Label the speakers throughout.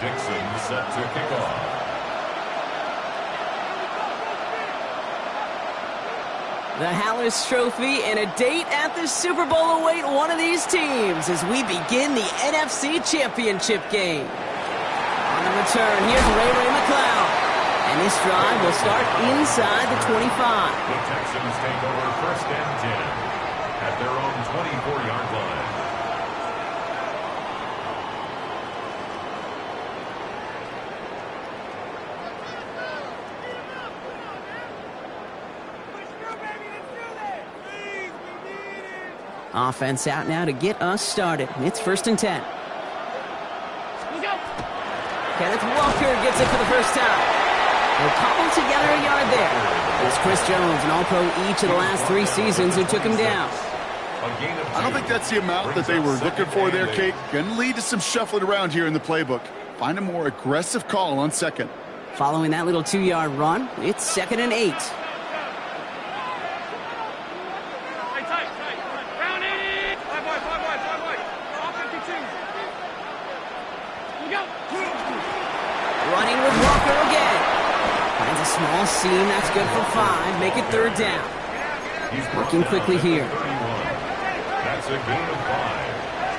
Speaker 1: Dixon set to kick off.
Speaker 2: The Hallis Trophy and a date at the Super Bowl await one of these teams as we begin the NFC Championship game. On the return, here's Ray McCloud. And this drive will start inside the 25.
Speaker 1: The Texans take over 1st and 10 at their own 24-yard line.
Speaker 2: Offense out now to get us started. It's 1st and 10. Kenneth Walker gets it for the first time. They'll cobble together a yard there. It's Chris Jones, an All-Pro each of the last 3 seasons, who took him down.
Speaker 1: A gain of 2.
Speaker 3: I don't think that's the amount that they were looking for there, Kate. Going to lead to some shuffling around here in the playbook. Find a more aggressive call on second.
Speaker 2: Following that little 2-yard run, it's 2nd and 8. Running with Walker again. Finds a small seam. That's good for 5. Make it 3rd down.
Speaker 1: He's
Speaker 2: Working quickly here.
Speaker 1: That's a gain of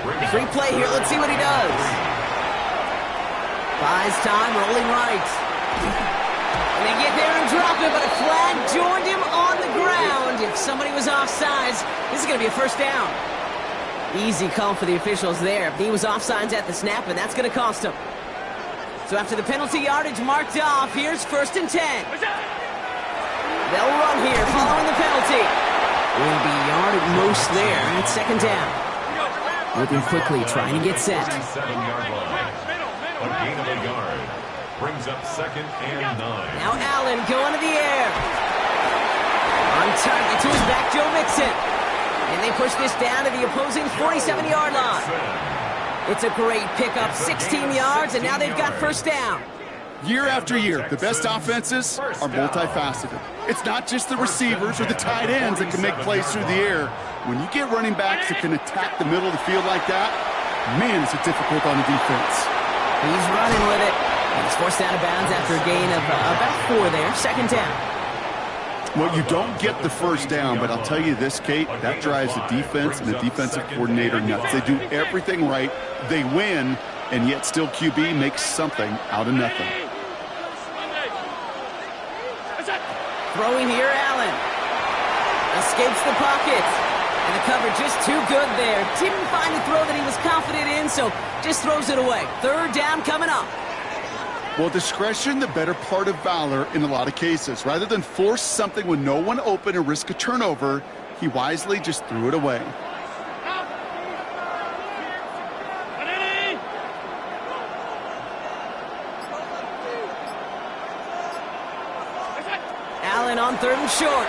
Speaker 1: 5.
Speaker 2: Free play here. Let's see what he does. Buys time, rolling right. And they get there and drop it, but a flag joined him on the ground. If somebody was offsides, this is going to be a 1st down. Easy call for the officials there. He was offsides at the snap, and that's going to cost him. So after the penalty yardage marked off, here's 1st and 10. They'll run here following the penalty. Will be yard at most there, and it's 2nd down. Moving quickly, trying to get set.
Speaker 1: 37-yard line. A gain of a yard. Brings up 2nd and 9.
Speaker 2: Now Allen going to the air. On target to his back, Joe Mixon. And they push this down to the opposing 47-yard line. It's a great pickup, 16 yards, and now they've got 1st down.
Speaker 3: Year after year, the best offenses are multifaceted. It's not just the receivers or the tight ends that can make plays through the air. When you get running backs that can attack the middle of the field like that, man, is it difficult on the defense.
Speaker 2: He's running with it. And he's forced out of bounds after a gain of about 4 there, 2nd down.
Speaker 3: Well, you don't get the 1st down, but I'll tell you this, Kate, that drives the defense and the defensive coordinator nuts. They do everything right. They win, and yet still QB makes something out of nothing.
Speaker 2: Throwing here, Allen. Escapes the pocket. And the cover just too good there. Didn't find a throw that he was confident in, so just throws it away. 3rd down coming up.
Speaker 3: Well, discretion, the better part of valor in a lot of cases. Rather than force something with no one open and risk a turnover, he wisely just threw it away.
Speaker 2: Allen on 3rd and short.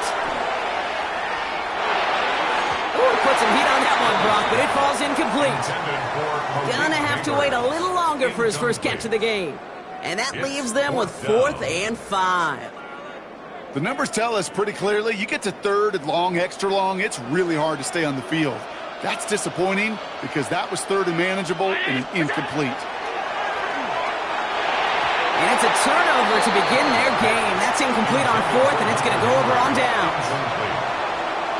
Speaker 2: Ooh, put some heat on that one, Brock, but it falls incomplete. Gonna have to wait a little longer for his first catch of the game. And that leaves them with 4th and 5.
Speaker 3: The numbers tell us pretty clearly, you get to 3rd and long, extra long, it's really hard to stay on the field. That's disappointing because that was 3rd and manageable and an incomplete.
Speaker 2: And it's a turnover to begin their game. That's incomplete on 4th, and it's going to go over on downs.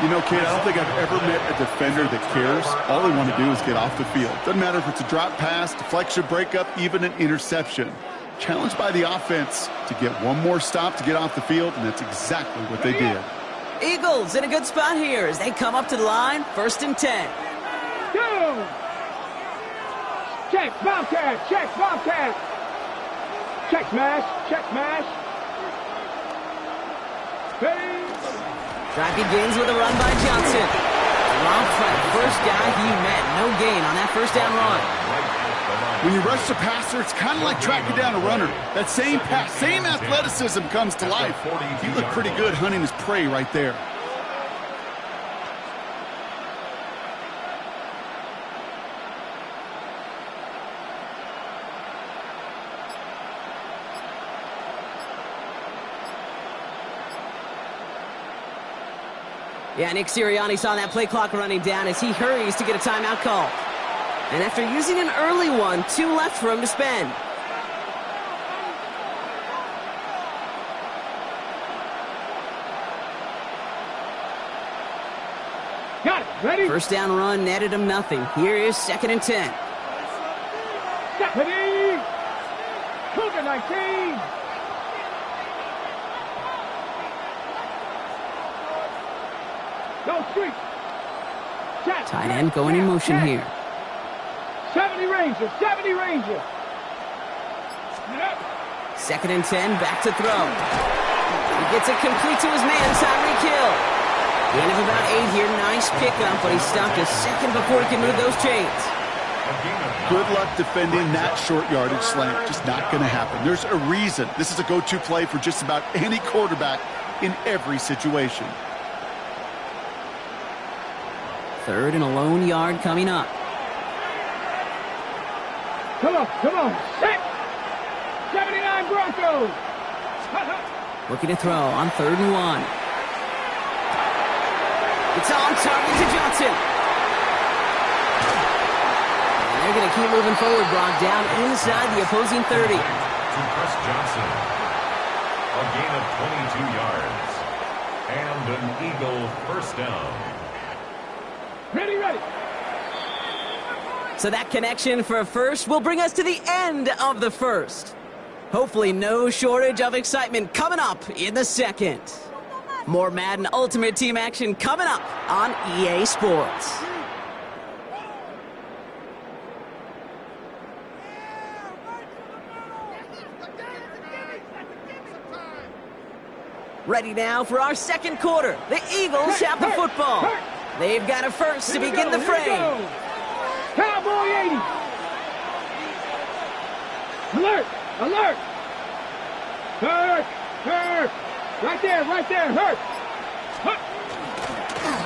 Speaker 3: You know, kid, I don't think I've ever met a defender that cares. All they want to do is get off the field. Doesn't matter if it's a drop pass, deflection, breakup, even an interception. Challenged by the offense to get one more stop to get off the field, and that's exactly what they did.
Speaker 2: Eagles in a good spot here as they come up to the line, 1st and 10.
Speaker 4: Go! Check, Bobcat, check, Bobcat. Check, smash, check, smash. Hey!
Speaker 2: Drive begins with a run by Johnson. Dropped by the first guy he met. No gain on that 1st down run.
Speaker 3: When you rush the passer, it's kind of like tracking down a runner. That same pass, same athleticism comes to life. He looked pretty good hunting his prey right there.
Speaker 2: Yeah, Nick Sirianni saw that play clock running down as he hurries to get a timeout call. And after using an early one, 2 left for him to spend.
Speaker 4: Got it. Ready?
Speaker 2: 1st down run netted him nothing. Here is 2nd and 10.
Speaker 4: Stephanie! Cougar 19! Go street! Check,
Speaker 2: Tight end going in motion
Speaker 4: check.
Speaker 2: here.
Speaker 4: 70 Rangers, 70 Rangers!
Speaker 2: 2nd and 10, back to throw. He gets it complete to his man, Tyreek Hill. Gain of about 8 here, nice pickup, but he stopped a second before he can move those chains.
Speaker 3: Good luck defending that short yardage slant. Just not going to happen. There's a reason. This is a go-to play for just about any quarterback in every situation.
Speaker 2: 3rd and a lone yard coming up.
Speaker 4: Come on. Set. 79 Broncos.
Speaker 2: Looking to throw on 3rd and 1. It's on target to Johnson. And they're going to keep moving forward, Brock, down inside the opposing 30.
Speaker 1: To Chris Johnson. A gain of 22 yards. And an Eagle first down.
Speaker 4: Ready.
Speaker 2: So that connection for a first will bring us to the end of the first. Hopefully no shortage of excitement coming up in the second. More Madden Ultimate Team action coming up on EA Sports. Ready now for our second quarter. The Eagles have the football. They've got a first to begin the frame.
Speaker 4: Cowboy 80. Alert. Hurt. Right there. Hurt.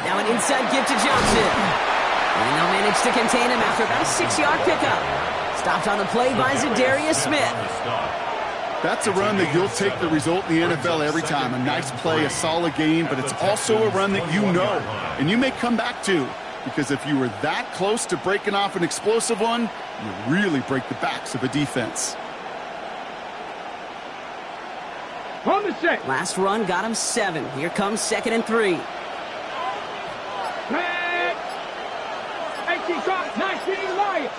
Speaker 2: Now an inside give to Johnson. And they'll manage to contain him after about a 6-yard pickup. Stopped on the play by Zadarius Smith.
Speaker 3: That's a run that you'll take the result in the NFL every time. A nice play, a solid game, but it's also a run that you know and you may come back to. Because if you were that close to breaking off an explosive one, you really break the backs of a defense.
Speaker 4: On the set.
Speaker 2: Last run got him 7. Here comes 2nd and 3.
Speaker 4: Set. 18 drop. 19 Lions.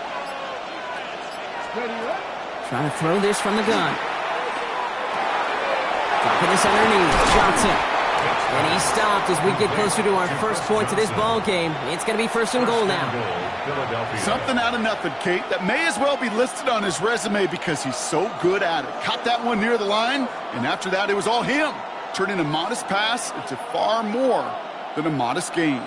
Speaker 4: Ready up.
Speaker 2: Trying to throw this from the gun. Dropping this underneath. Johnson. And he stopped as we get closer to our first point to this ball game. It's going to be 1st and goal now.
Speaker 3: Something out of nothing, Kate, that may as well be listed on his resume because he's so good at it. Caught that one near the line, and after that, it was all him, turning a modest pass into far more than a modest gain.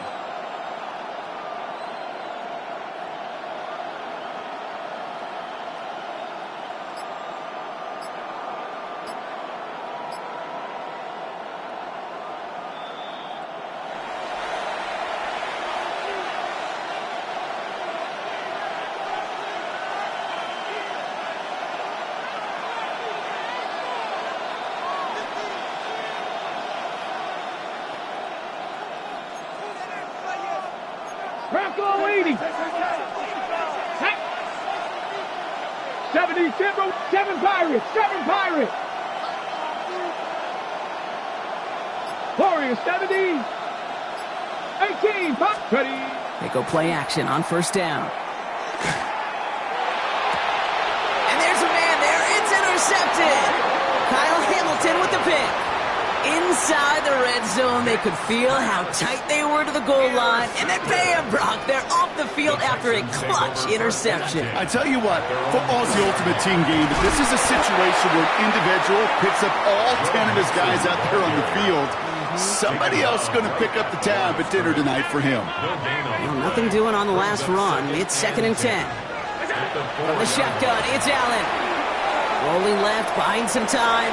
Speaker 4: Bronco 80. 77, 7 Pirates. Warriors 70. 18. Ready.
Speaker 2: They go play action on 1st down. And there's a man there. It's intercepted. Kyle Hamilton with the pick. Inside the red zone, they could feel how tight they were to the goal line. And then bam, Brock, they're off the field after a clutch interception.
Speaker 3: I tell you what, football's the ultimate team game, but this is a situation where an individual picks up all 10 of his guys out there on the field. Somebody else is going to pick up the tab at dinner tonight for him.
Speaker 2: Well, nothing doing on the last run. It's 2nd and 10. From the shotgun, it's Allen. Rolling left, buying some time.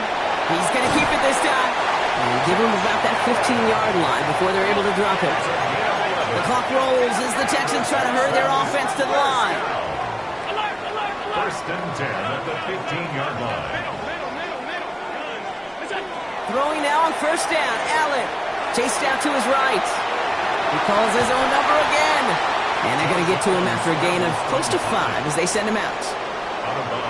Speaker 2: He's going to keep it this time. And give him about that 15-yard line before they're able to drop it. The clock rolls as the Texans try to hurry their offense to the line.
Speaker 1: 1st and 10 at the 15-yard line.
Speaker 2: Throwing now on 1st down. Allen chased out to his right. He calls his own number again. And they're going to get to him after a gain of close to 5 as they send him out.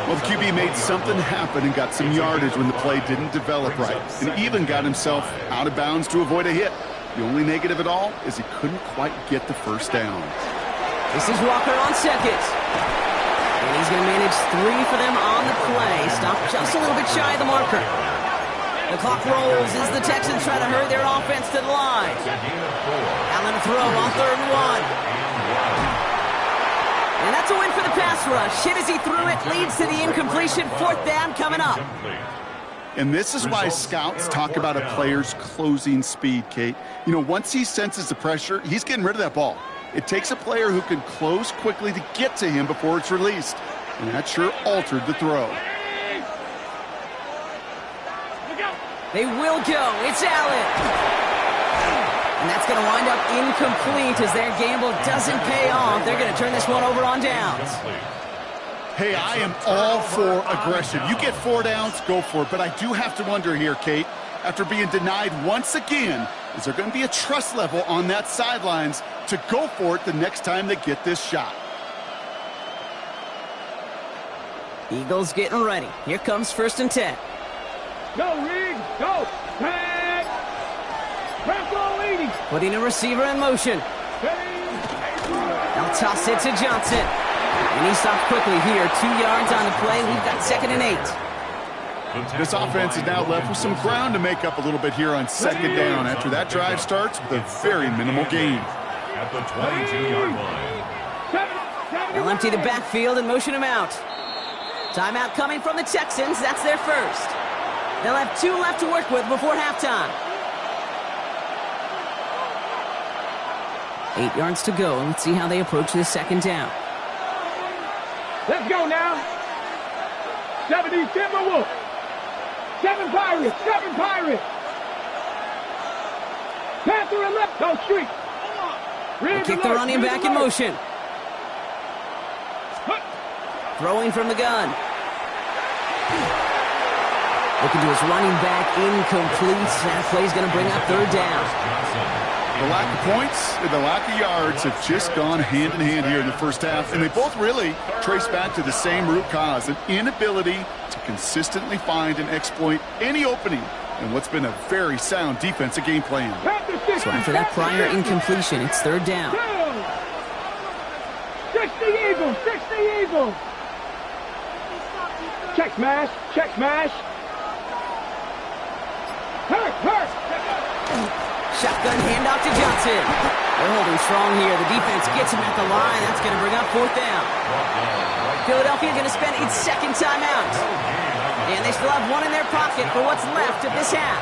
Speaker 3: Well, the QB made something happen and got some yardage when the play didn't develop right, and even got himself out of bounds to avoid a hit. The only negative at all is he couldn't quite get the 1st down.
Speaker 2: This is Walker on 2nd. And he's going to manage 3 for them on the play. Stopped just a little bit shy of the marker. The clock rolls as the Texans try to hurry their offense to the line. Allen throw on 3rd and 1. And that's a win for the pass rush. Hit as he threw it, leads to the incompletion. 4th down coming up.
Speaker 3: And this is why scouts talk about a player's closing speed, Kate. You know, once he senses the pressure, he's getting rid of that ball. It takes a player who can close quickly to get to him before it's released. And that sure altered the throw.
Speaker 2: They will go. It's Allen. And that's going to wind up incomplete as their gamble doesn't pay off. They're going to turn this one over on downs.
Speaker 3: Hey, I am all for aggression. You get 4 downs, go for it. But I do have to wonder here, Kate, after being denied once again, is there going to be a trust level on that sidelines to go for it the next time they get this shot?
Speaker 2: Eagles getting ready. Here comes 1st and 10.
Speaker 4: Go, Reed. Go. Tag. Press all 80.
Speaker 2: Putting a receiver in motion. They'll toss it to Johnson. And he stops quickly here. 2 yards on the play. We've got 2nd and 8.
Speaker 3: This offense is now left with some ground to make up a little bit here on 2nd down after that drive starts with a very minimal gain.
Speaker 1: At the 22-yard line.
Speaker 2: They'll empty the backfield and motion him out. Timeout coming from the Texans. That's their first. They'll have 2 left to work with before halftime. 8 yards to go. Let's see how they approach this 2nd down.
Speaker 4: Let's go now. 70 Timberwolves. 7 Pirates. 7 Pirates. Panther and left. Go street.
Speaker 2: They kick the running back in motion. Throwing from the gun. Looking to his running back, incomplete. That play's going to bring up 3rd down.
Speaker 3: The lack of points and the lack of yards have just gone hand in hand here in the first half, and they both really trace back to the same root cause, an inability to consistently find and exploit any opening in what's been a very sound defensive game plan.
Speaker 2: So after that prior incompletion, it's 3rd down.
Speaker 4: 60 Eagles. 60 Eagles. Check smash. Check smash. Hurt.
Speaker 2: Shotgun handoff to Johnson. They're holding strong here. The defense gets him at the line. That's going to bring up 4th down. Philadelphia going to spend its 2nd timeout. And they still have 1 in their pocket for what's left of this half.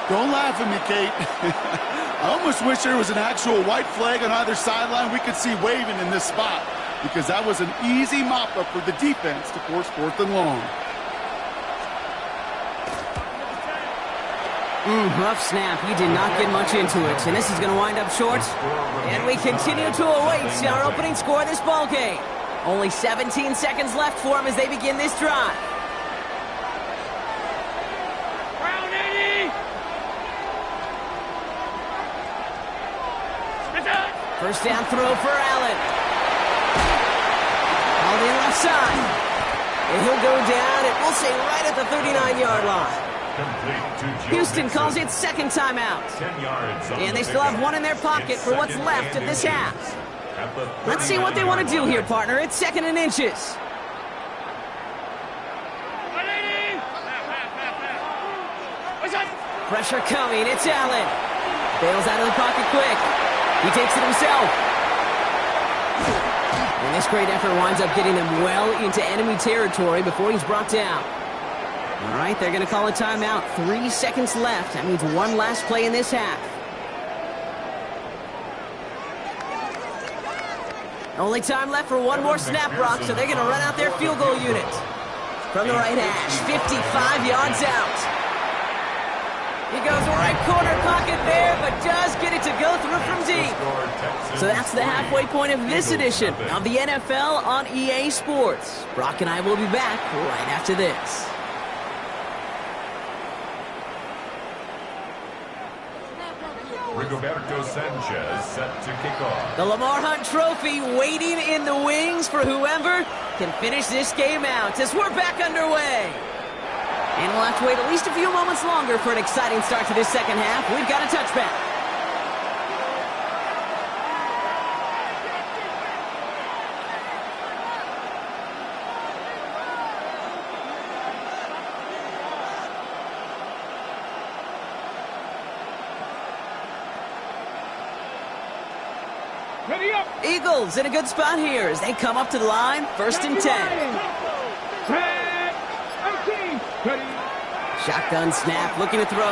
Speaker 3: Don't laugh at me, Kate. I almost wish there was an actual white flag on either sideline we could see waving in this spot, because that was an easy mop-up for the defense to force 4th and long.
Speaker 2: Rough snap. He did not get much into it. And this is going to wind up short. And we continue to await our opening score of this ball game. Only 17 seconds left for them as they begin this drive.
Speaker 4: Brown 80.
Speaker 2: First down throw for Allen. All the left side. And he'll go down, and we'll say right at the 39-yard line. Houston calls it 2nd timeout.
Speaker 1: 10 yards.
Speaker 2: And they still have 1 in their pocket for what's left of this half. Let's see what they want to do here, partner. It's 2nd and inches. Pressure coming. It's Allen. Bails out of the pocket quick. He takes it himself. And this great effort winds up getting them well into enemy territory before he's brought down. All right, they're going to call a timeout. 3 seconds left. That means 1 last play in this half. Only time left for 1 more snap, Brock, so they're going to run out their field goal unit. From the right hash, 55 yards out. He goes right corner pocket there, but does get it to go through from deep. So that's the halfway point of this edition of the NFL on EA Sports. Brock and I will be back right after this.
Speaker 1: Rigoberto Sanchez set to kick off.
Speaker 2: The Lamar Hunt Trophy waiting in the wings for whoever can finish this game out as we're back underway. And we'll have to wait at least a few moments longer for an exciting start to this 2nd half. We've got a touchback.
Speaker 4: Ready up.
Speaker 2: Eagles in a good spot here as they come up to the line. 1st and 10.
Speaker 4: 10, 18, ready.
Speaker 2: Shotgun snap, looking to throw.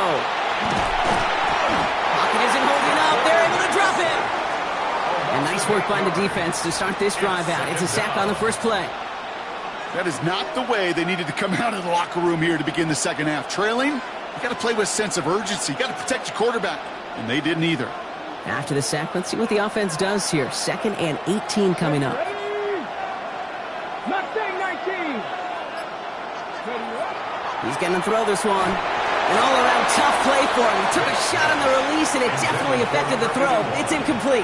Speaker 2: Pocket isn't holding up. They're able to drop him. And nice work by the defense to start this drive out. It's a sack on the first play.
Speaker 3: That is not the way they needed to come out of the locker room here to begin the 2nd half. Trailing, you got to play with a sense of urgency. You got to protect your quarterback. and they didn't either.
Speaker 2: After the sack, let's see what the offense does here. 2nd and 18 coming up.
Speaker 4: Mustang 19.
Speaker 2: He's going to throw this one. An all-around tough play for him. He took a shot on the release, and it definitely affected the throw. It's incomplete.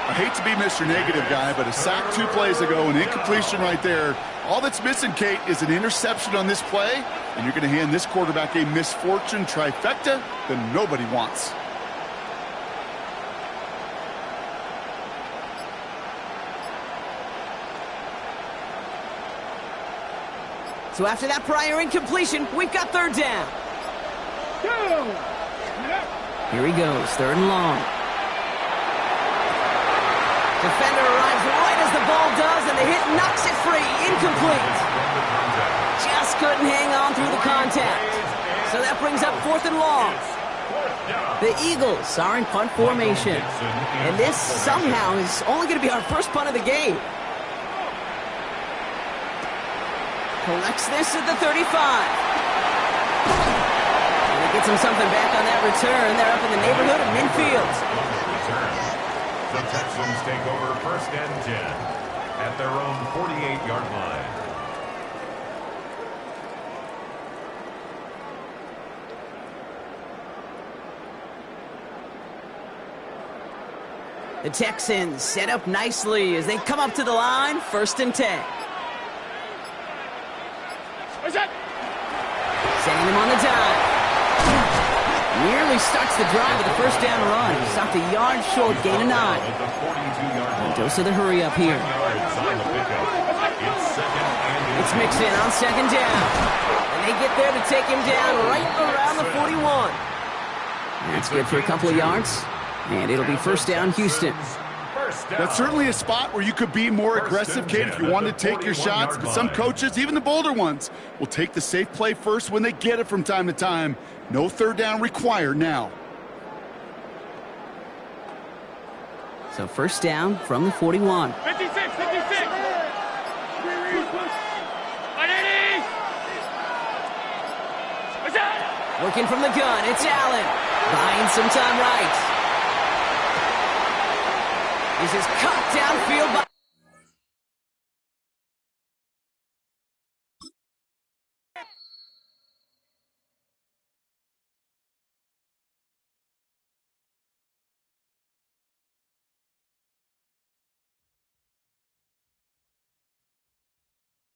Speaker 3: I hate to be Mr. Negative guy, but a sack 2 plays ago, an incompletion right there. All that's missing, Kate, is an interception on this play, and you're going to hand this quarterback a misfortune trifecta that nobody wants.
Speaker 2: So after that prior incompletion, we've got 3rd down. Here he goes, 3rd and long. Defender arrives right as the ball does, and the hit knocks it free. Incomplete. Just couldn't hang on through the contact. So that brings up 4th and long. The Eagles are in punt formation. And this somehow is only going to be our first punt of the game. Collects this at the 35. And he gets him something back on that return. They're up in the neighborhood of midfield.
Speaker 1: The Texans take over 1st and 10 at their own 48-yard line.
Speaker 2: The Texans set up nicely as they come up to the line. 1st and 10. Sending him on the dive. Nearly starts the drive with a 1st down run. Stopped a yard short, gain of 9. A dose of the hurry up here. It's mixed in on 2nd down. And they get there to take him down right around the 41. That's good for a couple of yards. And it'll be 1st down, Houston.
Speaker 3: That's certainly a spot where you could be more aggressive, Kate, if you want to take your shots. But some coaches, even the bolder ones, will take the safe play first when they get it from time to time. No 3rd down required now.
Speaker 2: So 1st down from the 41.
Speaker 4: 56, 56.
Speaker 2: Working from the gun, it's Allen. Buying some time right. This is cut downfield by